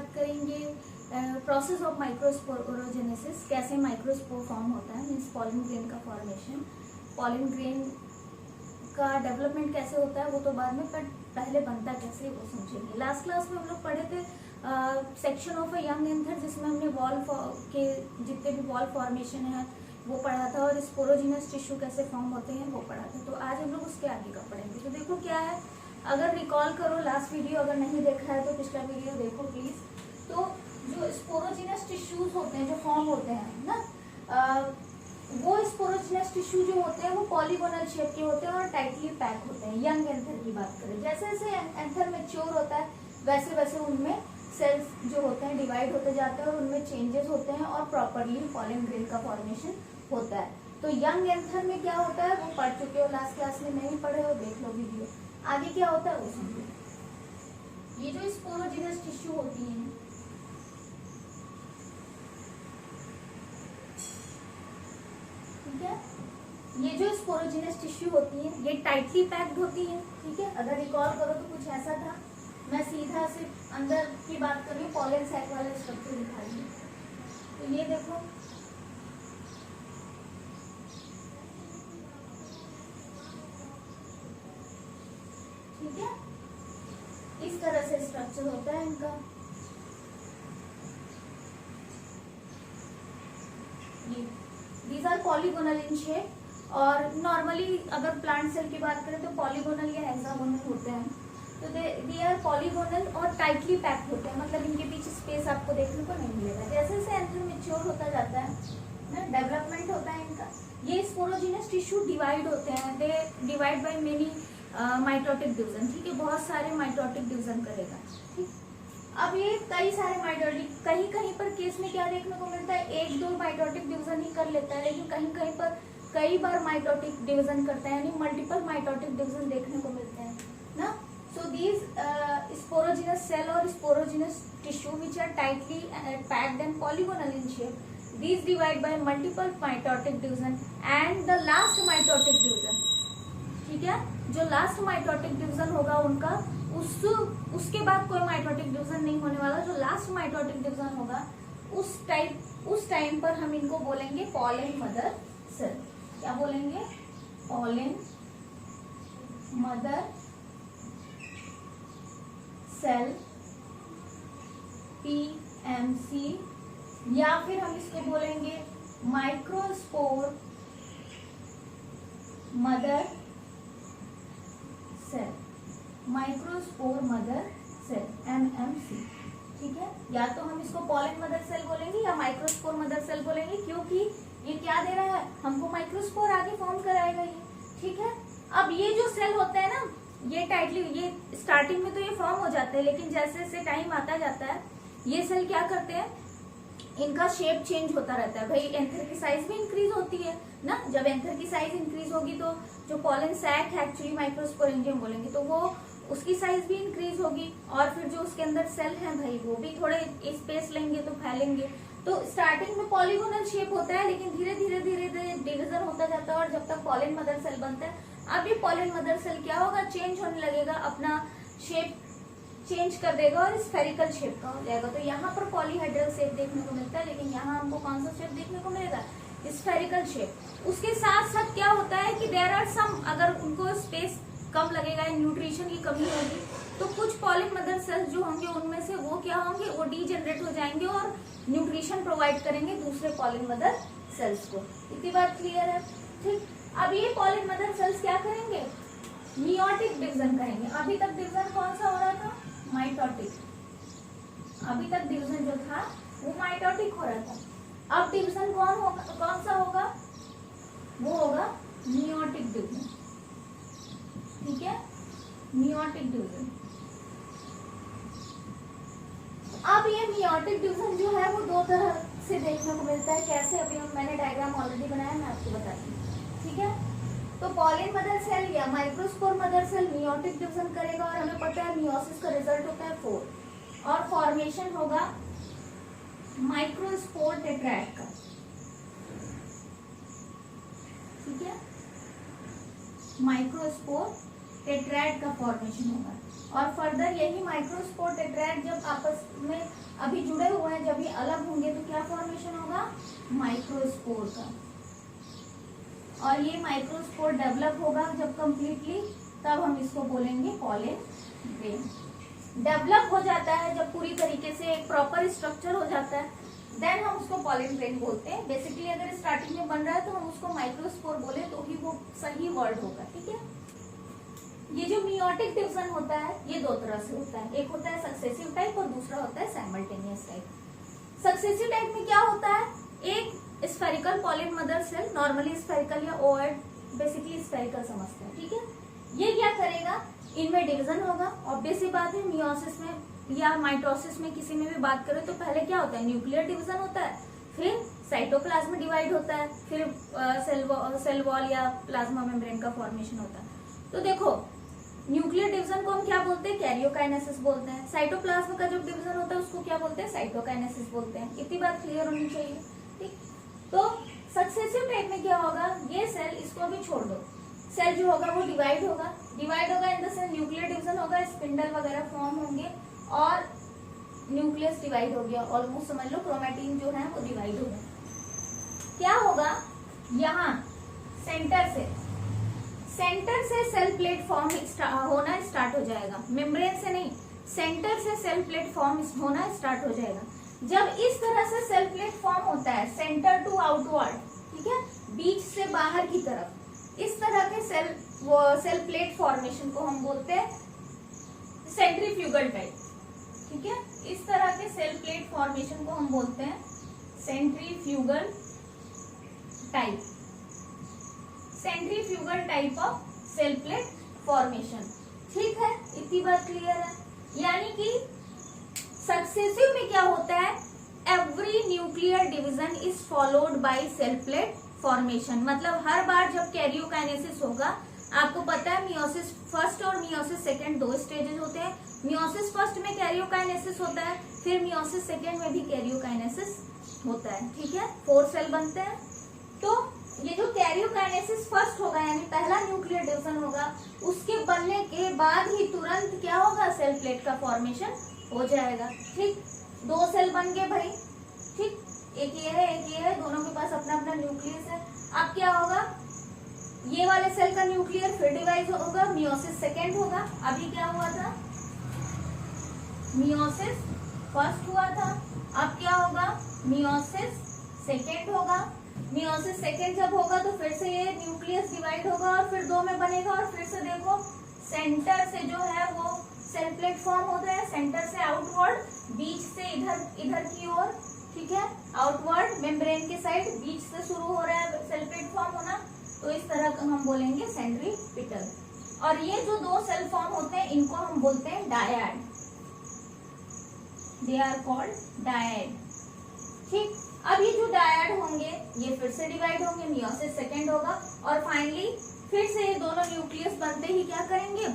बात करेंगे process of microsporogenesis, कैसे माइक्रोस्पोर फॉर्म होता है, मीन्स पॉलन ग्रेन का फॉर्मेशन, पॉलन ग्रेन का डेवलपमेंट कैसे होता है वो तो बाद में, पर पहले बनता कैसे वो समझेंगे। लास्ट क्लास में हम लोग पढ़े थे section of a young anther, जिसमें हमने वॉल के जितने भी वॉल फॉर्मेशन है वो पढ़ा था, और स्पोरोजिनस टिश्यू कैसे फॉर्म होते हैं वो पढ़ा था। तो आज हम लोग उसके आगे का पढ़ेंगे। तो देखो क्या है, अगर रिकॉल करो लास्ट वीडियो, अगर नहीं देखा है तो पिछला वीडियो देखो प्लीज। तो जो स्पोरोजिनस टिश्यूज होते हैं जो फॉर्म होते हैं ना, वो स्पोरोजिनस टिश्यू जो होते हैं वो पॉलीगोनल शेप के होते हैं और टाइटली पैक होते हैं। यंग एंथर की बात करें, जैसे जैसे एंथर मैच्योर होता है वैसे वैसे उनमें सेल्स जो होते हैं डिवाइड होते जाते हैं और उनमें चेंजेस होते हैं और प्रॉपरली पॉलन ग्रेन का फॉर्मेशन होता है। तो यंग एंथर में क्या होता है वो पढ़ चुके हो लास्ट क्लास में, नहीं पढ़े हो देख लो वीडियो। आगे क्या होता है वो समझो। ये जो स्पोरोजिनस टिश्यू होती है, ठीक है, ये जो स्पोरोजिनस टिश्यू होती है ये टाइटली पैक्ड होती है। ठीक है, अगर रिकॉल करो तो कुछ ऐसा था, मैं सीधा से अंदर की बात कर रही हूँ, पॉलन सैक वाला स्ट्रक्चर दिखा रही हूँ। तो ये देखो, ठीक है, इस तरह से स्ट्रक्चर होता है इनका। ये these are polygonal in shape, और नॉर्मली अगर प्लांट सेल की बात करें तो पॉलीगोनल या हेक्सागोनल होते हैं। तो दे आर पॉलीगोनल और टाइटली पैक्ड होते हैं, मतलब इनके बीच स्पेस आपको देखने को नहीं मिलेगा। जैसे जैसे एंथर मैच्योर होता जाता है ना, डेवलपमेंट होता है इनका, ये स्पोरोजिनस टिश्यू डिवाइड होते हैं। They divide by many mitotic division. ठीक है, बहुत सारे माइटोटिक डिवीजन करेगा। ठीक, अब ये कई सारे माइटोटिक, कहीं कहीं पर केस में क्या देखने को मिलता है, एक दो माइटोटिक डिवीजन ही कर लेता है, लेकिन कहीं कहीं पर कई बार माइटोटिक डिवीजन करता है, यानी मल्टीपल माइटोटिक डिवीजन देखने को मिलते हैं ना। So these sporogenous cell or sporogenous tissue which are tightly packed and polygonal in shape, these divide by multiple mitotic division and the last mitotic division, ठीक है, जो लास्ट माइटोटिक डिवीजन होगा उनका, उसके बाद कोई माइटोटिक डिवीजन नहीं होने वाला। जो लास्ट माइटोटिक डिवीजन होगा उस टाइम पर हम इनको बोलेंगे पॉलन मदर सेल। क्या बोलेंगे? पॉलन मदर सेल, PMC, या फिर हम इसको बोलेंगे microspore mother cell, microspore mother cell, MMC। ठीक है, या तो हम इसको पॉलन मदर सेल बोलेंगे या माइक्रोस्पोर मदर सेल बोलेंगे, क्योंकि ये क्या दे रहा है हमको, माइक्रोस्पोर आगे फॉर्म कराएगा ये। ठीक है, अब ये जो सेल होते हैं ना, ये टाइटली, ये स्टार्टिंग में तो ये फॉर्म हो जाते हैं, लेकिन जैसे जैसे टाइम आता जाता है ये सेल क्या करते हैं, इनका शेप चेंज होता रहता है। भाई एंथर की साइज भी इंक्रीज होती है ना, जब एंथर की साइज इंक्रीज होगी तो जो पॉलन सैक है, एक्चुअली माइक्रोस्पोरेंजियम बोलेंगे, तो वो उसकी साइज भी इंक्रीज होगी, और फिर जो उसके अंदर सेल है भाई वो भी थोड़े स्पेस लेंगे तो फैलेंगे। तो स्टार्टिंग में पॉलीगोनल शेप होता है, लेकिन धीरे धीरे धीरे धीरे डिवीजन होता जाता है, और जब तक पॉलन मदर सेल बनता है, अब ये पॉलन मदर सेल क्या होगा, चेंज होने लगेगा, अपना शेप चेंज कर देगा और स्फेरिकल शेप का हो जाएगा। तो यहाँ पर पॉलीहेड्रल शेप देखने को मिलता है, लेकिन यहाँ हमको कौन सा शेप देखने को मिलेगा, स्फेरिकल शेप। उसके साथ साथ क्या होता है कि देयर आर सम, अगर उनको स्पेस कम लगेगा, न्यूट्रिशन की कमी होगी, तो कुछ पॉलन मदर सेल्स जो होंगे उनमें से वो क्या होंगे, वो डीजेनरेट हो जाएंगे और न्यूट्रिशन प्रोवाइड करेंगे दूसरे पॉलन मदर सेल्स को। इतनी बात क्लियर है? ठीक, अब ये पॉलन मदर सेल्स क्या करेंगे, मियोटिक डिवीजन करेंगे। अभी तक डिवीजन कौन सा हो रहा था, माइटोटिक। अभी तक डिवीजन जो था वो माइटोटिक हो रहा था, अब डिवीजन कौन सा होगा, वो होगा मियोटिक डिवीजन। ठीक है, मियोटिक डिवीजन। अब ये मियोटिक डिवीजन जो है वो दो तरह से देखने को मिलता है। कैसे, अभी मैंने डायग्राम ऑलरेडी बनाया, मैं आपको बताती हूँ। ठीक है, तो पॉलन मदर सेल या microspore mother cell meiotic division करेगा, और हमें पता है मियोसिस का रिजल्ट होता है 4, और फॉर्मेशन होगा माइक्रोस्पोर टेट्राएड का। ठीक है, माइक्रोस्पोर टेट्राएड का फॉर्मेशन होगा, और फर्दर यही माइक्रोस्पोर टेट्राएड जब आपस में माइक्रोस्पोर का। और ये माइक्रोस्पोर डेवलप होगा जब कंप्लीटली, तब हम इसको बोलेंगे पॉलन ग्रेन। डेवलप हो जाता है जब पूरी तरीके से एक प्रॉपर स्ट्रक्चर हो जाता है, देन हम उसको पॉलन ग्रेन बोलते हैं। बेसिकली अगर स्टार्टिंग में बन रहा है तो हम उसको माइक्रोस्पोर बोले तो ही वो सही वर्ड होगा, ठीक है। ये जो मियोटिक डिवीजन होता है ये दो तरह से होता है, एक होता है सक्सेसिव टाइप और दूसरा होता है साइमल्टेनियस टाइप। सक्सेसिव टाइप में क्या होता है, एक spherical pollen mother cell, normally spherical या ओवल, बेसिकली स्फेरिकल समझते हैं, ठीक है। ये क्या करेगा, इनमें डिवीजन होगा। ऑब्वियस सी बात है, मियोसिस में या माइटोसिस में किसी में भी बात करें तो पहले क्या होता है, न्यूक्लियर डिवीजन होता है, फिर साइटोप्लाज्म डिवाइड होता है, फिर सेल वॉल या प्लाज्मा मेम्ब्रेन का फॉर्मेशन होता है। तो देखो न्यूक्लियर डिवीजन को हम क्या बोलते हैं, कैरियोकाइनेसिस बोलते हैं। साइटोप्लाज्म का जो डिवीजन होता है उसको क्या बोलते हैं, साइटोकाइनेसिस बोलते हैं। इतनी बात क्लियर होनी चाहिए, ठीक। तो सक्सेसिव टाइप में क्या होगा, ये सेल, इसको भी छोड़ दो, सेल जो होगा वो डिवाइड होगा in the sense nuclear division होगा, स्पिंडल वगैरह फॉर्म होंगे और न्यूक्लियस डिवाइड हो गया, ऑलमोस्ट समझ लो क्रोमैटिन जो है वो डिवाइड हो गया। क्या होगा, यहाँ सेंटर से सेल प्लेट फॉर्म होना स्टार्ट हो जाएगा, मेम्ब्रेन से नहीं, सेंटर से सेल प्लेट फॉर्म होना स्टार्ट हो जाएगा। जब इस तरह से सेल प्लेट फॉर्म होता है, सेंटर टू आउटवर्ड, ठीक है, बीच से बाहर की तरफ, इस तरह के सेल प्लेट फॉर्मेशन को हम बोलते हैं सेंट्रीफ्यूगल टाइप, ठीक है। इस तरह के सेल प्लेट फॉर्मेशन को हम बोलते हैं centrifugal type, centrifugal type of cell plate formation, ठीक है। इतनी बात क्लियर है। यानी कि सक्सेसिव में क्या होता है, every nuclear division is followed by cell plate formation. मतलब हर बार जब कैरियोकाइनेसिस होगा, आपको पता है मियोसिस फर्स्ट और मियोसिस सेकेंड दो स्टेजेस होते हैं। मियोसिस फर्स्ट में कैरियोकाइनेसिस होता है, फिर मियोसिस सेकेंड में भी कैरियोकाइनेसिस होता है, ठीक है। 4 सेल बनते हैं। तो ये जो कैरियोकाइनेसिस फर्स्ट होगा यानी पहला न्यूक्लियर डिवीजन होगा, उसके बनने के बाद ही तुरंत क्या होगा, सेल प्लेट का फॉर्मेशन हो जाएगा, ठीक। 2 सेल बन गए भाई, ठीक, एक ये है एक ये है, दोनों के पास अपना अपना न्यूक्लियस है। अब क्या होगा, ये वाले सेल का न्यूक्लियर फिर डिवाइड होगा, मियोसिस सेकेंड होगा। अभी क्या हुआ था, मियोसिस फर्स्ट हुआ था, अब क्या होगा, मियोसिस सेकेंड होगा। मियोसिस सेकेंड जब होगा तो फिर से ये न्यूक्लियस डिवाइड होगा और फिर 2 में बनेगा, और फिर से देखो सेंटर से जो है वो सेल प्लेट फॉर्म होता है, सेंटर से आउटवर्ड, बीच से इधर की ओर, ठीक है, आउटवर्ड मेम्ब्रेन के साइड, बीच से शुरू हो रहा है सेल प्लेट फॉर्म होना, तो इस तरह का हम बोलेंगे सेंट्रीपिटल। और ये जो 2 सेल फॉर्म होते हैं इनको हम बोलते हैं dyad, they are called dyad, ठीक। अब ये जो डायड होंगे ये फिर से डिवाइड होंगे, मियोसिस सेकेंड होगा, और फाइनली फिर से ये दोनों न्यूक्लियस बनते ही क्या करेंगे,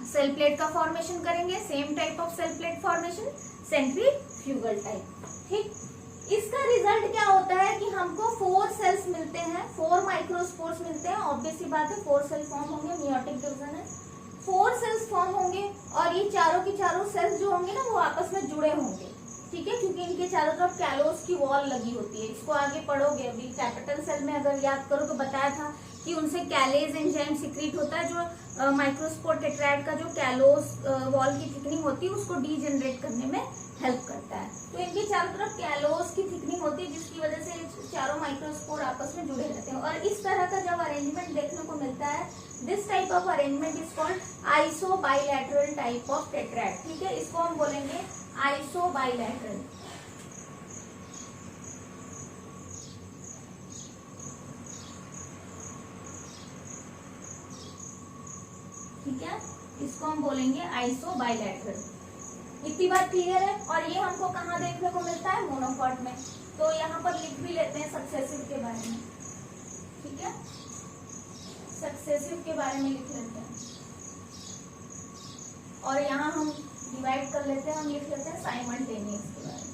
सेल प्लेट का फॉर्मेशन करेंगे, same type of cell plate formation, centrifugal type, ठीक। इसका रिजल्ट क्या होता है कि हमको 4 सेल्स मिलते हैं, 4 माइक्रोस्पोर्स मिलते हैं। ऑब्वियस सी बात है 4 सेल फॉर्म होंगे, मियोटिक डिवीजन है, 4 सेल्स फॉर्म होंगे, और ये चारों की चारों सेल्स जो होंगे ना वो आपस में जुड़े होंगे, ठीक है, क्योंकि इनके चारों तरफ कैलोस की वॉल लगी होती है। इसको आगे पढ़ोगे, अभी कैपिटल सेल में अगर याद करो तो बताया था कि उनसे कैलेज एंजाइम सिक्रीट होता है, जो माइक्रोस्पोर टेट्राइड का जो कैलोस वॉल की थिकनिंग होती है उसको डीजेनरेट करने में हेल्प करता है। तो इनके चारों तरफ कैलोस की थिकनिंग होती है, जिसकी वजह से चारों माइक्रोस्पोर आपस में जुड़े रहते हैं। और इस तरह का जब अरेंजमेंट देखने को मिलता है, this type of arrangement is called isobilateral type of tetrad, ठीक है। इसको हम बोलेंगे आइसो बाइलैटरल, ठीक है, इसको हम बोलेंगे आइसो बाइलैटरल। इतनी बात क्लियर है। और ये हमको कहाँ देखने को मिलता है, मोनोकॉट में। तो यहाँ पर लिख भी लेते हैं सक्सेसिव के बारे में, ठीक है, सक्सेसिव के बारे में लिख लेते हैं। और यहाँ हम डिवाइड कर लेते हैं, हम लिख लेते हैं साइमल्टेनियस के बारे में,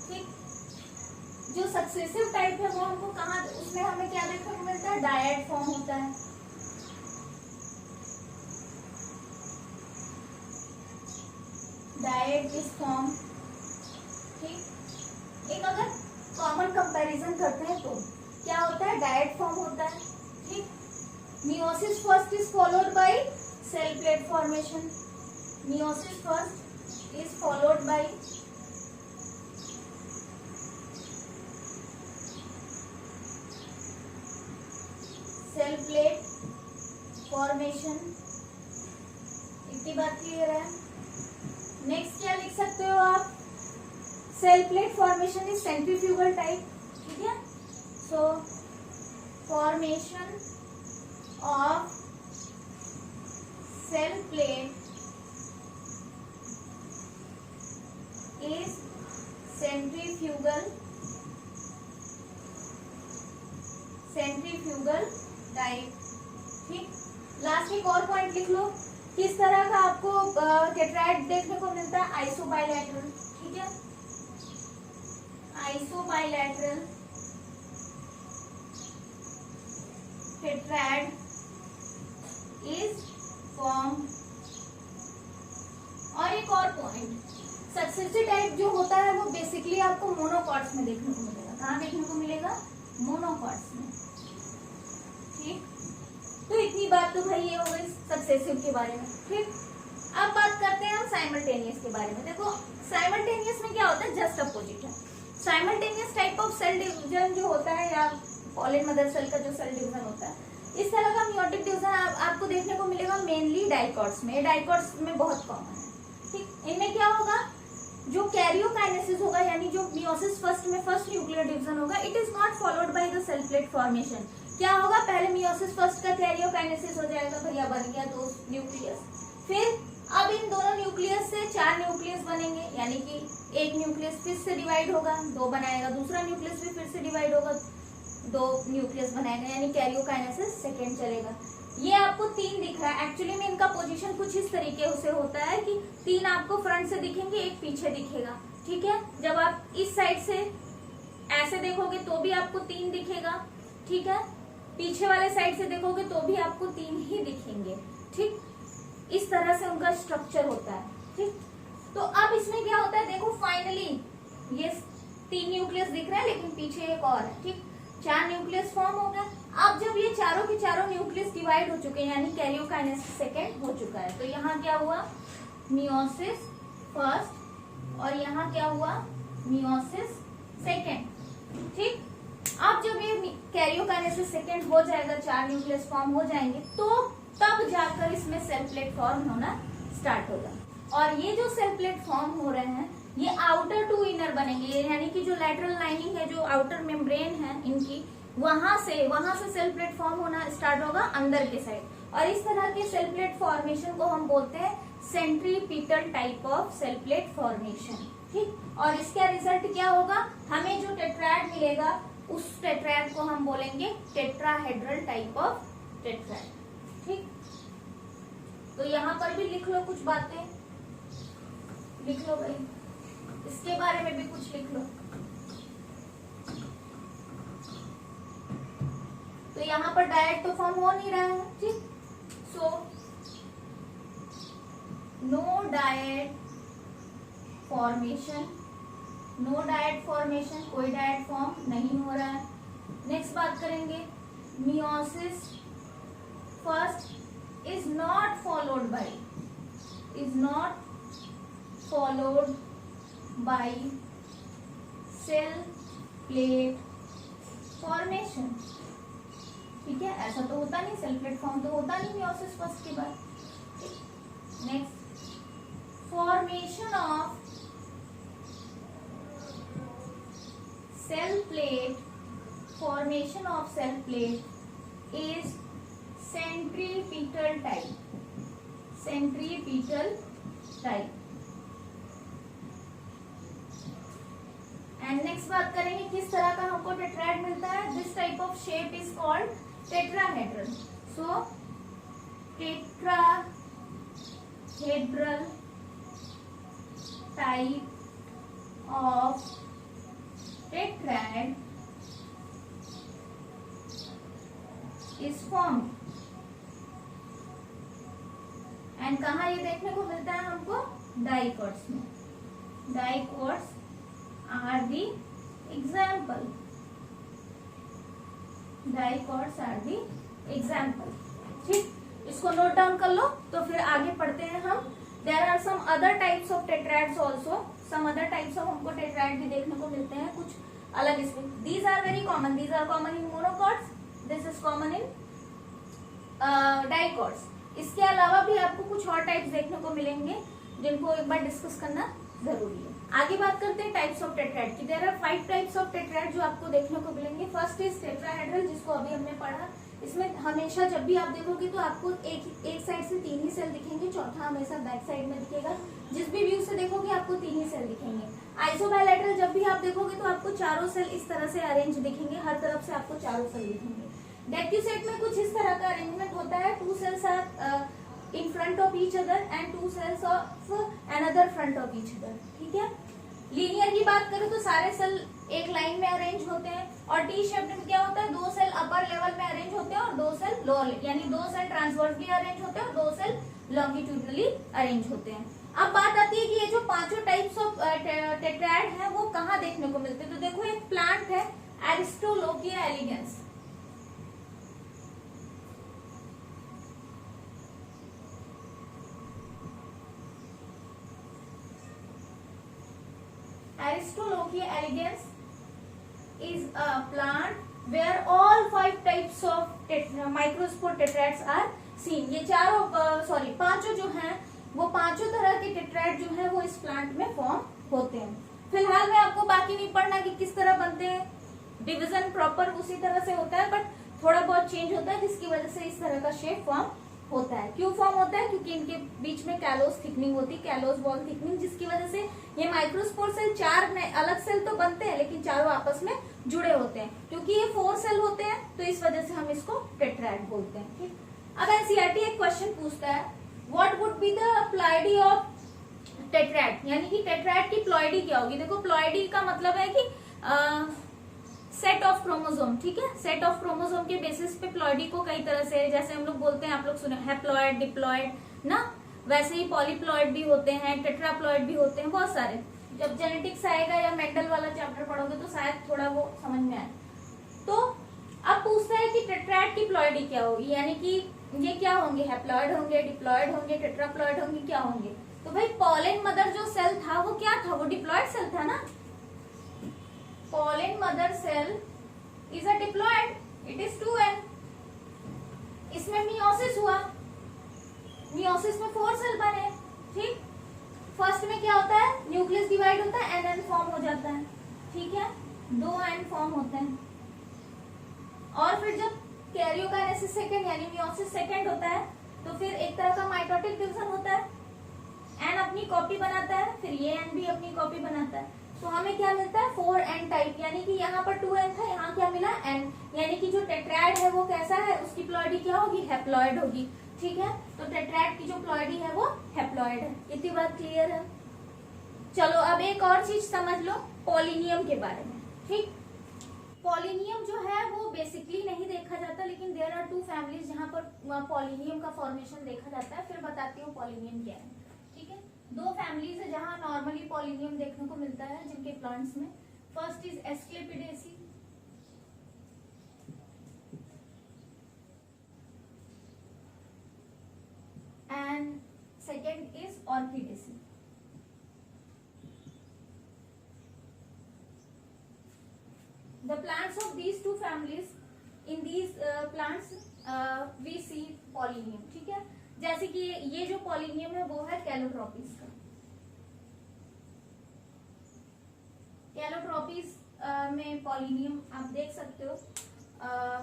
ठीक। जो सक्सेसिव टाइप है वो हमको कहाँ, उसमें हमें क्या देखने को मिलता है, डायड फॉर्म होता है, डायट इज फॉर्म। ठीक, एक अगर कॉमन कंपैरिजन करते हैं तो क्या होता है, डायट फॉर्म होता है। ठीक, meiosis first is followed by cell plate formation. Meiosis first is followed by cell plate formation. इतनी बात क्लियर है। नेक्स्ट क्या लिख सकते हो आप, cell plate formation is centrifugal type. ठीक है, so formation of cell plate is centrifugal type. ठीक, लास्ट एक और पॉइंट लिख लो, किस तरह का आपको टेट्राएड देखने को मिलता है, आइसोबाइलैटरल। ठीक है, आइसोबाइलैटरल टेट्राएड इज फॉर्म। और एक और पॉइंट, सक्सेसिव टाइप जो होता है वो बेसिकली आपको मोनोकॉट्स में देखने को मिलेगा। कहाँ देखने को मिलेगा, मोनोकॉट्स में। ठीक, तो इतनी बात तो भाई ये हो गई सक्सेसिव के बारे में। ठीक, अब बात करते हैं हम साइमल्टेनियस के बारे में। देखो साइमल्टेनियस में क्या होता है, जस्ट अपोजिट है। Simultaneous type of cell division जो होता है, या पॉलिन मदर सेल का जो सेल डिवीजन होता है, इस तरह का मियोटिक डिवीजन आपको देखने को मिलेगा मेनली डाइकॉट्स में। डाइकॉट्स में बहुत कॉमन है। ठीक, इनमें क्या होगा, जो कैरियोकाइनेसिस होगा, यानी जो मियोसिस फर्स्ट में फर्स्ट न्यूक्लियर डिवीजन होगा, it is not followed by the cell plate formation. क्या होगा, पहले मियोसिस फर्स्ट का कैरियोकाइनेसिस हो जाएगा, भैया बन गया 2 न्यूक्लियस। फिर अब इन दोनों न्यूक्लियस से 4 न्यूक्लियस बनेंगे, यानी कि एक न्यूक्लियस फिर से डिवाइड होगा, 2 बनाएगा, दूसरा न्यूक्लियस भी फिर से डिवाइड होगा, 2 न्यूक्लियस बनाएगा, यानी कैरियोकाइनेसिस सेकेंड चलेगा। ये आपको 3 दिख रहा है। एक्चुअली में इनका पोजीशन कुछ इस तरीके से होता है कि 3 आपको फ्रंट से दिखेंगे, एक पीछे दिखेगा। ठीक है, जब आप इस साइड से ऐसे देखोगे तो भी आपको 3 दिखेगा। ठीक है, पीछे वाले साइड से देखोगे तो भी आपको 3 ही दिखेंगे। ठीक, इस तरह से उनका स्ट्रक्चर होता है। ठीक, तो अब इसमें क्या होता है, देखो फाइनली ये 3 न्यूक्लियस दिख रहा है, लेकिन पीछे एक और है। ठीक, 4 न्यूक्लियस फॉर्म हो गया। अब जब ये चारों के चारों न्यूक्लियस डिवाइड हो चुके हैं, यानी कैरियोकाइनेसिस सेकेंड हो चुका है, तो यहाँ क्या हुआ, मियोसिस फर्स्ट, और यहाँ क्या हुआ, मियोसिस सेकेंड। ठीक, अब जब ये कैरियोकाइनेसिस सेकेंड हो जाएगा, 4 न्यूक्लियस फॉर्म हो जाएंगे, तो तब जाकर इसमें सेल प्लेट फॉर्म होना स्टार्ट होगा। और ये जो सेल प्लेट फॉर्म हो रहे हैं, ये आउटर टू इनर बनेंगे, यानी कि जो लैटरल लाइनिंग है, जो आउटर मेम्ब्रेन है इनकी, वहां से सेल प्लेट फॉर्म होना स्टार्ट होगा अंदर के साइड। और इस तरह के सेल प्लेट फॉर्मेशन को हम बोलते हैं centripetal type of cell plate formation. ठीक, और इसका रिजल्ट क्या होगा, हमें जो टेट्राएड मिलेगा उस टेट्राएड को हम बोलेंगे टेट्राहेड्रल टाइप ऑफ टेट्राएड। ठीक, तो यहाँ पर भी लिख लो, कुछ बातें लिख लो भाई, इसके बारे में भी कुछ लिख लो। तो यहाँ पर डायट तो फॉर्म हो नहीं रहा है। ठीक, सो नो डायट फॉर्मेशन, कोई डायट फॉर्म नहीं हो रहा है। नेक्स्ट बात करेंगे, meiosis first is not followed by cell plate formation. ठीक है, ऐसा तो होता नहीं, सेल प्लेट फॉर्म तो होता नहीं मियोसिस फर्स्ट के बाद। Next, formation of cell plate is centripetal type. And next बात करेंगे किस तरह का हमको टेट्राएड मिलता है। This type of shape is called tetrahedral. So tetrahedral type of tetrad is formed. And कहाँ ये देखने को मिलता है हमको, डाइकोट्स में। Dicots are the example. Dicots are the example. ठीक, इसको नोट डाउन कर लो। तो फिर आगे पढ़ते हैं हम। There are some other types of tetrads also. Some other types of हमको टेट्राड भी देखने को मिलते हैं कुछ अलग इसमें। These are very common. These are common in monocots, this is common in dicots. इसके अलावा भी आपको कुछ और टाइप्स देखने को मिलेंगे जिनको एक बार डिस्कस करना जरूरी है। आगे बात करते हैं टाइप्स ऑफ टेट्राड की। There are 5 types of tetrad जो आपको देखने को मिलेंगे। फर्स्ट इज टेट्राहेड्रल, जिसको अभी हमने पढ़ा। इसमें हमेशा जब भी आप देखोगे तो आपको एक साइड से 3 ही सेल दिखेंगे, चौथा हमेशा बैक साइड में दिखेगा। जिस भी व्यू से देखोगे आपको 3 ही सेल दिखेंगे। आइसोबायलैटरल जब भी आप देखोगे तो आपको चारों सेल इस तरह से अरेंज दिखेंगे, हर तरफ से आपको चारों सेल दिखेंगे। डेक्यूसेट में कुछ इस तरह का अरेंजमेंट होता है। 2 cells are in front of each other and 2 cells of another front of each other. ठीक है। लीनियर की बात करें तो सारे सेल एक लाइन में अरेंज होते हैं। और टी शेप्ड में क्या होता है, 2 सेल अपर लेवल में अरेंज होते हैं और 2 सेल लोअर, यानी 2 सेल ट्रांसवर्सली अरेंज होते हैं और 2 सेल लॉन्गिट्यूडनली अरेंज होते हैं। अब बात आती है कि ये जो 5 टाइप्स ऑफ टेट्राड है वो कहाँ देखने को मिलते हैं। तो देखो एक प्लांट है एरिस्टोलोकिया elegance. Aristolochia elegans is a plant where all 5 types of microspore tetrads are seen. ये चारों पांचों जो हैं वो पांचों तरह के टेट्राड जो हैं वो इस प्लांट में फॉर्म होते हैं। फिलहाल में आपको बाकी नहीं पढ़ना कि किस तरह बनते हैं। डिवीजन प्रॉपर उसी तरह से होता है, बट थोड़ा बहुत चेंज होता है, जिसकी वजह से इस तरह का शेप फॉर्म होता है। क्यों फॉर्म होता है? क्योंकि इनके बीच में कैलोस थिकनिंग होती है, कैलोस वॉल थिकनिंग, जिसकी वजह से ये माइक्रोस्पोर सेल 4 अलग सेल तो बनते हैं लेकिन चारों आपस में जुड़े होते हैं। क्योंकि ये 4 सेल होते हैं तो इस वजह से हम इसको टेट्राड बोलते हैं। ठीक। अब एनसीईआरटी एक क्वेश्चन पूछता है, what would be the ploidy of tetrad, यानी कि टेट्राड की प्लॉइडी क्या होगी। देखो प्लॉइडी का मतलब है कि सेट ऑफ क्रोमोसोम। ठीक है, सेट ऑफ क्रोमोसोम के बेसिस पे प्लॉइडी को कई तरह से, जैसे हम लोग बोलते हैं, आप लोग सुने हैप्लॉइड, डिप्लॉइड ना, वैसे ही पॉलीप्लॉइड भी होते हैं, टेट्राप्लॉइड भी होते हैं, बहुत सारे। जब जेनेटिक्स आएगा या मेंडल वाला चैप्टर पढ़ोगे तो शायद थोड़ा वो समझ में आए। तो अब पूछता है कि टेट्राड की प्लॉइडी क्या होगी, यानी कि ये क्या होंगे, हैप्लॉइड होंगे, डिप्लॉइड होंगे, टेट्राप्लॉइड होंगे, क्या होंगे। तो भाई पॉलन मदर जो सेल था वो क्या था, वो डिप्लॉइड सेल था ना। Pollen mother cell is a diploid, it is 2n। इसमें मियोसिस हुआ, मियोसिस में 4 सेल बने। ठीक, फर्स्ट में क्या होता है, न्यूक्लियस डिवाइड होता है, एन फॉर्म हो जाता है। ठीक है, 2 एन फॉर्म होते हैं। और फिर जब कैरियोकाइनेसिस सेकंड यानी मियोसिस सेकंड होता है तो फिर एक तरह का माइटोटिक डिवीजन होता है, एन अपनी कॉपी बनाता है, फिर ये एन भी अपनी कॉपी बनाता है। तो हमें क्या मिलता है, 4n टाइप, यानी कि यहाँ पर 2n था, यहाँ क्या मिला n, यानी कि जो टेट्राड है वो कैसा है, उसकी प्लॉइडी क्या होगी, हैप्लॉइड होगी। ठीक है, तो टेट्राड की जो प्लॉइडी है वो हैप्लॉइड है। इतनी बात क्लियर है। चलो अब एक और चीज समझ लो पॉलिनियम के बारे में। ठीक, पॉलिनियम जो है वो बेसिकली नहीं देखा जाता, लेकिन देयर आर 2 फैमिलीज जहाँ पर पॉलिनियम का फॉर्मेशन देखा जाता है। फिर बताती हूँ पॉलिनियम क्या है। ठीक है, 2 फैमिलीज है जहां नॉर्मली पॉलिनियम देखने को मिलता है जिनके प्लांट्स में। First is Asclepiadaceae and second is Orchidaceae. The plants of these 2 families, in these plants we see polinium। ठीक है, जैसे कि ये जो पॉलिनियम है वो है कैलोट्रोपिस का। कैलोट्रोपिस में पॉलिनियम आप देख सकते हो,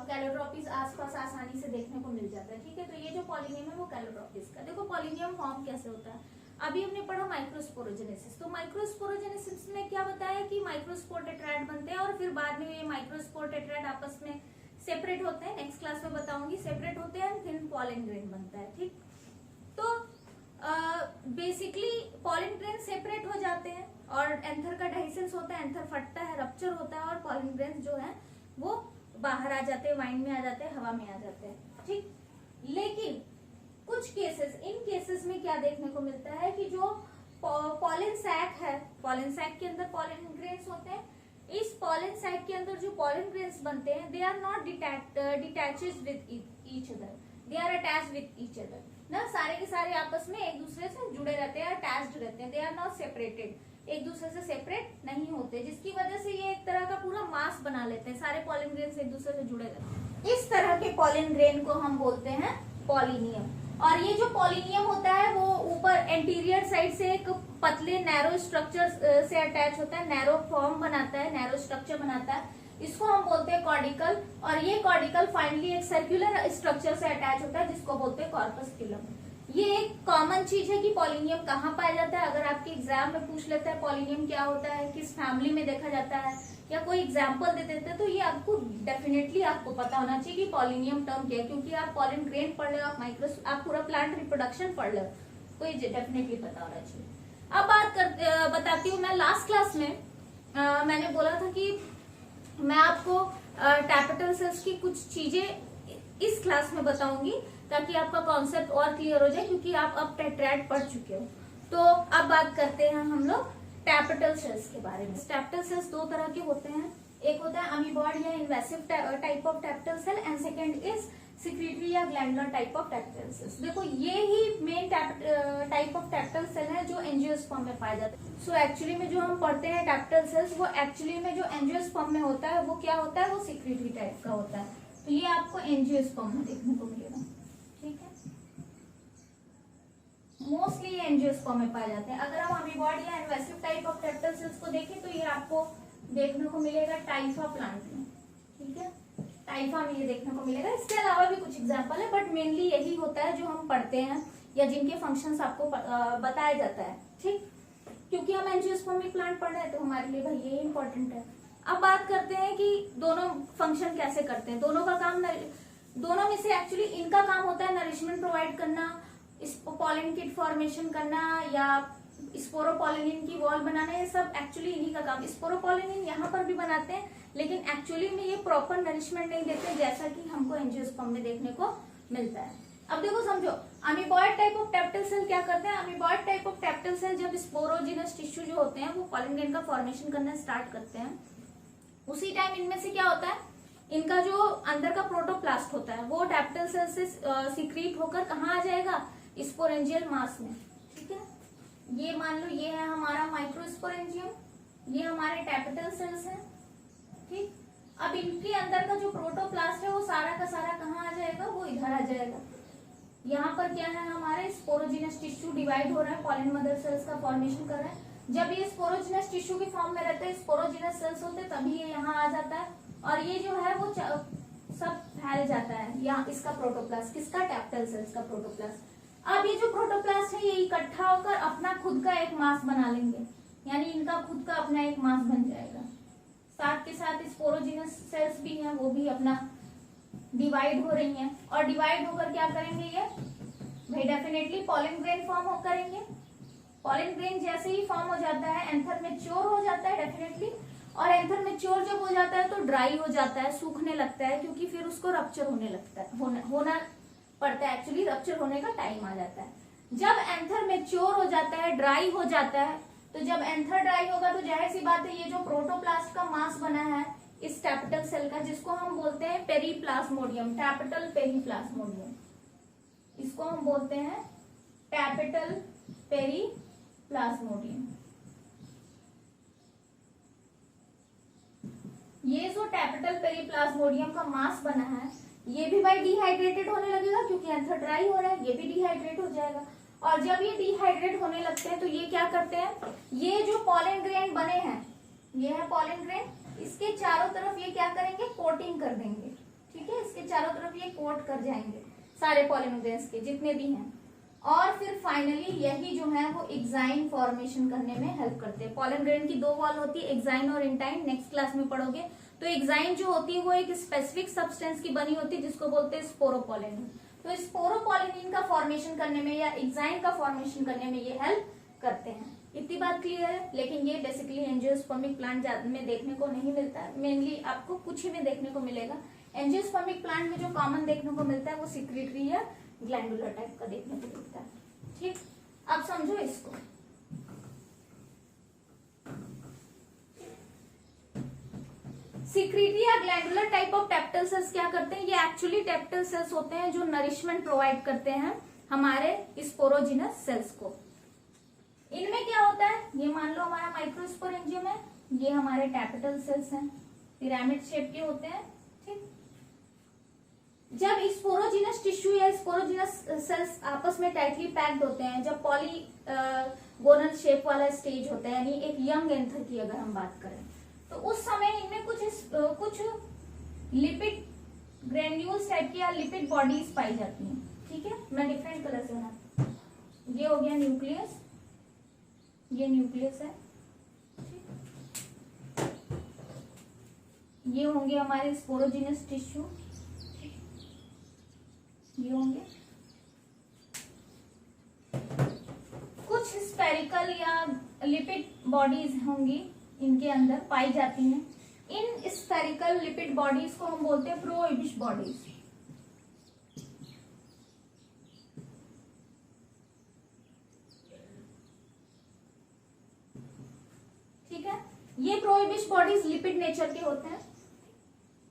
कैलोट्रोपिस आसपास आसानी से देखने को मिल जाता है। ठीक है, तो ये जो पॉलिनियम है वो कैलोट्रोपिस का। देखो पॉलिनियम फॉर्म कैसे होता है, अभी हमने पढ़ा माइक्रोस्पोरोजेनेसिस। तो माइक्रोस्पोरोजेनेसिस में क्या बताया कि माइक्रोस्पोर टेट्राड बनते हैं और फिर बाद में ये माइक्रोस्पोर टेट्राड आपस में सेपरेट होते हैं। नेक्स्ट क्लास में बताऊंगी, सेपरेट होते हैं, फिर पॉलन ग्रेन बनता है। ठीक, तो बेसिकली पॉलन ग्रेन सेपरेट हो जाते हैं और एंथर का डाइसेंस होता है, एंथर फटता है, रप्चर होता है और पॉलन ग्रेन जो है वो बाहर आ जाते हैं, वाइंड में आ जाते हैं, हवा में आ जाते हैं। ठीक, लेकिन कुछ केसेस, इन केसेस में क्या देखने को मिलता है कि जो पॉलन सैक है, पॉलन सैक के अंदर पॉलन ग्रेन्स होते हैं। इस पॉलन सैक के अंदर जो पॉलन ग्रेन्स बनते हैं, they are not detached with each other, they are attached with each other ना, सारे के सारे आपस में एक दूसरे से जुड़े रहते हैं, अटैच्ड रहते हैं, दे आर नॉट सेपरेटेड, एक दूसरे से सेपरेट नहीं होते, जिसकी वजह से ये एक तरह का पूरा मास बना लेते हैं, सारे पॉलन ग्रेन्स एक दूसरे से जुड़े रहते हैं। इस तरह के पॉलन ग्रेन को हम बोलते हैं पॉलिनियम। और ये जो पॉलिनियम होता है वो ऊपर एंटीरियर साइड से एक पतले नैरो स्ट्रक्चर से अटैच होता है, नैरो फॉर्म बनाता है, नैरो स्ट्रक्चर बनाता है, इसको हम बोलते हैं कॉर्डिकल। और ये कॉर्डिकल फाइनली एक सर्कुलर स्ट्रक्चर से अटैच होता है जिसको बोलते हैं कॉर्पस्कुलम। ये एक कॉमन चीज है कि पॉलिनियम कहाँ पाया जाता है। अगर आपके एग्जाम में पूछ लेता है पॉलिनियम क्या होता है, किस फैमिली में देखा जाता है, या कोई एग्जाम्पल दे देते हैं, तो ये आपको डेफिनेटली आपको पता होना चाहिए कि पॉलिनियम टर्म क्या है, क्योंकि आप पॉलन ग्रेन पढ़ रहे हो, आप पूरा प्लांट रिप्रोडक्शन पढ़ रहे हो, तो ये डेफिनेटली पता होना चाहिए। अब बताती हूँ, मैं लास्ट क्लास में मैंने बोला था कि मैं आपको टैपेटल सेल्स की कुछ चीजें इस क्लास में बताऊंगी ताकि आपका कॉन्सेप्ट और क्लियर हो जाए, क्योंकि आप अब टेट्राइड पढ़ चुके हो। तो अब बात करते हैं हम लोग टैपेटल सेल्स के बारे में। टैपेटल सेल्स दो तरह के होते हैं, एक होता है अमीबॉइड या invasive type of tapetal cell, and second is secretory या glandular type of tapetal cells. देखो ये ही main type of tapetal cell है जो एंजियोस्पर्म में पाए जाते हैं। सो एक्चुअली में जो हम पढ़ते हैं टैपेटल सेल्स, वो एक्चुअली में जो एंजियोस्पर्म में होता है वो क्या होता है, वो सिक्रीटरी टाइप का होता है। तो ये आपको एंजियोस्पर्म में देखने को मिलेगा, ठीक है। मोस्टली एंजियोस्पर्म में पाए जाते हैं। अगर हम अमीबॉइड या invasive type of tapetal sales को देखें तो ये आपको देखने को मिलेगा टाइफा प्लांट में, ठीक है, टाइफा में ये देखने को मिलेगा। इसके अलावा भी कुछ एग्जांपल है, बट मेनली यही होता है जो हम पढ़ते हैं या जिनके फंक्शंस आपको बताया जाता है, ठीक। क्योंकि हम एंजियोस्पर्मिक प्लांट पढ़ रहे हैं तो हमारे लिए भाई ये इंपॉर्टेंट है। अब बात करते हैं कि दोनों फंक्शन कैसे करते हैं। दोनों का काम, दोनों में से एक्चुअली इनका काम होता है नरिशमेंट प्रोवाइड करना, पॉलन किट फॉर्मेशन करना, या स्पोरोपोलिनिन की वॉल बनाना, ये सब एक्चुअली इन्हीं का काम। स्पोरोपोलिनिन यहाँ पर भी बनाते हैं, लेकिन एक्चुअली में ये प्रॉपर नरिशमेंट नहीं देते जैसा कि हमको एंजियोस्पर्म में देखने को मिलता है। अब देखो समझो, amoeboid type of tapetal cell क्या करते हैं। Amoeboid type of tapetal cell जब स्पोरोजिनस टिश्यू जो होते हैं वो पॉलन ग्रेन का फॉर्मेशन करना स्टार्ट करते हैं, उसी टाइम इनमें से क्या होता है, इनका जो अंदर का प्रोटोप्लास्ट होता है वो टैपेटल सेल से सीक्रीट होकर कहाँ आ जाएगा, स्पोरेंजियल मास में, ठीक है। ये मान लो ये है हमारा माइक्रोस्पोरेंजियम, ये हमारे टैपेटल सेल्स हैं, ठीक। अब इनके अंदर का जो प्रोटोप्लास्ट है वो सारा का सारा कहाँ आ जाएगा, वो इधर आ जाएगा। यहाँ पर क्या है, हमारे स्पोरोजिनस टिश्यू डिवाइड हो रहा है, पॉलन मदर सेल्स का फॉर्मेशन कर रहा है। जब ये स्पोरोजिनस टिश्यू के फॉर्म में रहते हैं, स्पोरोजिनस सेल्स होते हैं, तभी ये यहाँ आ जाता है, और ये जो है वो सब फैल जाता है। यहाँ इसका प्रोटोप्लास्ट, किसका, टैपेटल सेल्स का प्रोटोप्लास्ट। अब ये जो प्रोटोप्लास्ट है ये इकट्ठा होकर अपना खुद का एक मास बना लेंगे, यानी इनका खुद का अपना एक मास बन जाएगा। साथ के साथ स्पोरोजिनस सेल्स भी हैं, वो भी अपना डिवाइड हो रही हैं, और डिवाइड होकर क्या करेंगे ये भाई, डेफिनेटली पॉलन ग्रेन फॉर्म करेंगे। पॉलन ग्रेन जैसे ही फॉर्म हो जाता है, एंथर मैच्योर हो जाता है डेफिनेटली, और एंथर मैच्योर जब हो जाता है तो ड्राई हो जाता है, सूखने लगता है, क्योंकि फिर उसको रप्चर होने लगता है, होना पड़ता है, एक्चुअली रप्चर होने का टाइम आ जाता है। जब एंथर मैच्योर हो जाता है, ड्राई हो जाता है, तो जब एंथर ड्राई होगा तो जाहिर सी बात है ये जो प्रोटोप्लास्ट का मास बना है इस टैपेटल सेल का, जिसको हम बोलते हैं पेरीप्लाज्मोडियम, टैपेटल पेरीप्लाज्मोडियम, इसको हम बोलते हैं टैपेटल पेरीप्लाज्मोडियम। ये जो टैपेटल पेरीप्लाज्मोडियम का मास बना है ये भी भाई डिहाइड्रेटेड होने लगेगा, क्योंकि एंथर ड्राई हो रहा है, ये भी डिहाइड्रेट हो जाएगा। और जब ये डिहाइड्रेट होने लगते हैं तो ये क्या करते हैं, ये जो पॉलन ग्रेन बने हैं, ये है पॉलन ग्रेन, इसके चारों तरफ ये क्या करेंगे, कोटिंग कर देंगे, ठीक है। इसके चारों तरफ ये कोट कर जाएंगे सारे पॉलन ग्रेन्स के जितने भी हैं, और फिर फाइनली यही जो है वो एक्साइन फॉर्मेशन करने में हेल्प करते हैं। पॉलन ग्रेन की दो वॉल होती है, एक्साइन और इंटाइन, नेक्स्ट क्लास में पढ़ोगे। तो एक्साइन जो होती है वो एक स्पेसिफिक सब्सटेंस की बनी होती है जिसको बोलते हैं स्पोरोपोलिनिन। तो स्पोरोपोलिनिन का फॉर्मेशन करने में या एक्साइन का फॉर्मेशन करने में ये हेल्प करते हैं। इतनी बात क्लियर है। लेकिन ये बेसिकली एंजियोस्पर्मिक प्लांट में देखने को नहीं मिलता है, मेनली आपको कुछ ही में देखने को मिलेगा। एंजियोस्पर्मिक प्लांट में जो कॉमन देखने को मिलता है वो सिक्रीटरी या ग्लैंडुलर टाइप का देखने को मिलता है, ठीक। अब समझो इसको, सिक्रीटरी या ग्लैंडुलर टाइप ऑफ टैप्टल सेल्स क्या करते हैं, ये एक्चुअली टैप्टल सेल्स होते हैं जो नरिशमेंट प्रोवाइड करते हैं हमारे स्पोरोजिनस सेल्स को। इनमें क्या होता है, ये मान लो हमारा माइक्रोस्पोरेंजियम है, ये हमारे टैप्टल सेल्स हैं, पिरामिड शेप के होते हैं। ठीक, जब स्पोरोजिनस टिश्यू या स्पोरोजिनस सेल्स आपस में टाइटली पैक्ड होते हैं, जब पॉलीगोनल शेप वाला स्टेज होता है, यानी एक यंग एंथर की अगर हम बात करें, तो उस समय इनमें कुछ लिपिड ग्रेन्यूल्स टाइप की या लिपिड बॉडीज पाई जाती हैं। ठीक है, मैं डिफरेंट कलर से बनाती हूँ। ये हो गया न्यूक्लियस, ये न्यूक्लियस है। ये होंगे हमारे स्पोरोजिनस टिश्यू, ये होंगे कुछ स्फेरिकल या लिपिड बॉडीज होंगी इनके अंदर पाई जाती हैं। इन स्फेरिकल लिपिड बॉडीज को हम बोलते हैं प्रोइबिश बॉडीज। ठीक है, ये प्रोइबिश बॉडीज लिपिड नेचर के होते हैं।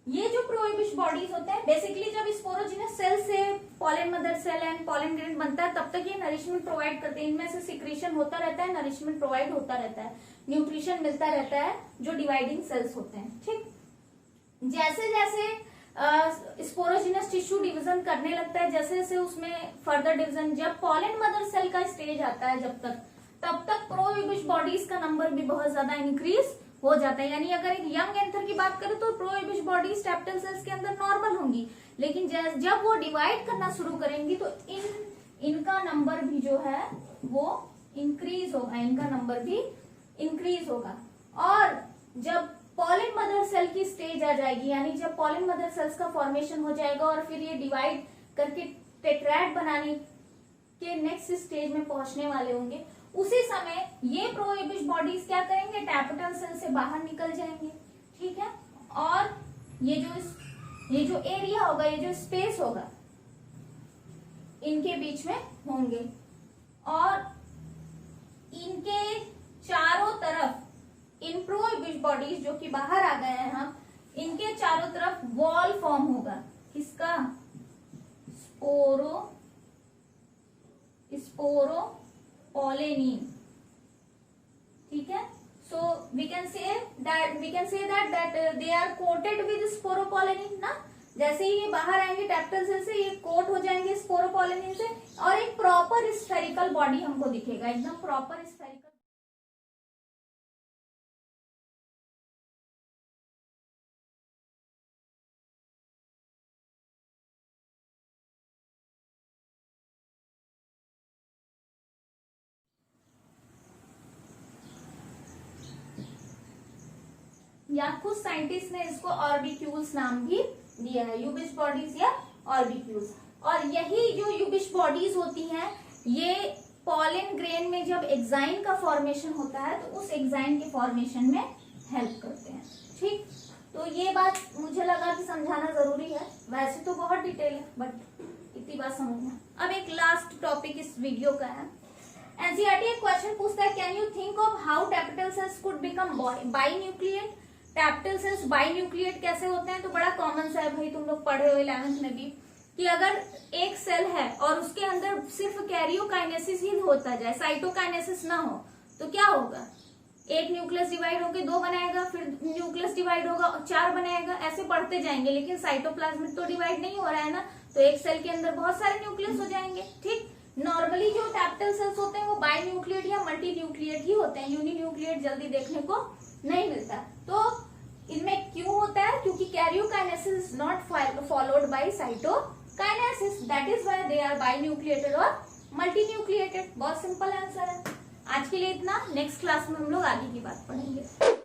ये जो प्रोइबिश बॉडीज होते हैं बेसिकली जब स्पोरोजिनस सेल से pollen mother cell and pollen grain बनता है तब तक ये नरिशमेंट प्रोवाइड करते हैं। इनमें से सिक्रीशन होता रहता है, नरिशमेंट प्रोवाइड होता रहता है, न्यूट्रिशन मिलता रहता है जो डिवाइडिंग सेल्स होते हैं। ठीक, जैसे जैसे स्पोरोजिनस टिश्यू डिवीजन करने लगता है, जैसे जैसे उसमें फर्दर डिवीजन, जब पॉलन मदर सेल का स्टेज आता है तब तक प्रोइबिश बॉडीज का नंबर भी बहुत ज्यादा इंक्रीज हो जाता है। यानी अगर एक यंग एंथर की बात करें तो प्रोइबिश बॉडीज टैप्टल सेल्स के अंदर नॉर्मल होंगी, लेकिन जब वो डिवाइड करना शुरू करेंगी तो इनका नंबर भी जो है वो इंक्रीज होगा, इनका नंबर भी इंक्रीज होगा। और जब पॉलन मदर सेल की स्टेज आ जाएगी, यानी जब पॉलन मदर सेल्स का फॉर्मेशन हो जाएगा और फिर ये डिवाइड करके टेट्राड बनाने के नेक्स्ट स्टेज में पहुंचने वाले होंगे, उसी समय ये प्रोइबिश बॉडीज क्या करेंगे, टैप्टल सेल से बाहर निकल जाएंगे। ठीक है, और ये जो एरिया होगा, ये जो स्पेस होगा, इनके बीच में होंगे और इनके चारों तरफ इन प्रोइबिश बॉडीज जो कि बाहर आ गए हैं हम, इनके चारों तरफ वॉल फॉर्म होगा। किसका, स्पोरोपोलेनिन। ठीक है, so we can say that they are coated with sporopollenin ना। जैसे ही ये बाहर आएंगे टैप्टल सेल से, ये कोट हो जाएंगे स्पोरोपोलेनिन से और एक प्रॉपर स्फेरिकल बॉडी हमको दिखेगा, एकदम प्रॉपर स्फेरिकल। या कुछ साइंटिस्ट ने इसको ऑर्बिक्यूल्स नाम भी दिया है, यूबिश बॉडीज या ऑर्बिक्यूल्स। और यही जो यूबिश बॉडीज होती हैं, ये पॉलन ग्रेन में जब एग्जाइन का फॉर्मेशन होता है तो उस एग्जाइन के फॉर्मेशन में हेल्प करते हैं। ठीक, तो ये बात मुझे लगा कि समझाना जरूरी है, वैसे तो बहुत डिटेल है बट इतनी बात समझना। अब एक लास्ट टॉपिक इस वीडियो का है, एनसीईआरटी एक क्वेश्चन पूछता है, can you think of how tapetal cells could become binucleate. Tapetal cells binucleate कैसे होते हैं, तो बड़ा कॉमन सा है भाई, तुम लोग पढ़े हो 11th में भी, कि अगर एक सेल है और उसके अंदर सिर्फ कैरियोकाइनेसिस ही होता जाए, साइटोकाइनेसिस ना हो, तो क्या होगा, एक न्यूक्लियस डिवाइड होकर 2 बनाएगा, फिर न्यूक्लियस डिवाइड होगा 4 बनाएगा, ऐसे बढ़ते जाएंगे। लेकिन साइटोप्लाज्म तो डिवाइड नहीं हो रहा है ना, तो एक सेल के अंदर बहुत सारे न्यूक्लियस हो जाएंगे। ठीक, नॉर्मली जो टैप्टल सेल्स होते हैं वो बाइन्यूक्लिएट या मल्टीन्यूक्लिएट ही होते हैं, यूनिन्यूक्लिएट जल्दी देखने को नहीं मिलता। तो इनमें क्यों होता है, क्योंकि karyokinesis is not followed by cytokinesis, that is why they are binucleated और मल्टीन्यूक्लिएटेड। बहुत सिंपल आंसर है। आज के लिए इतना, नेक्स्ट क्लास में हम लोग आगे की बात पढ़ेंगे।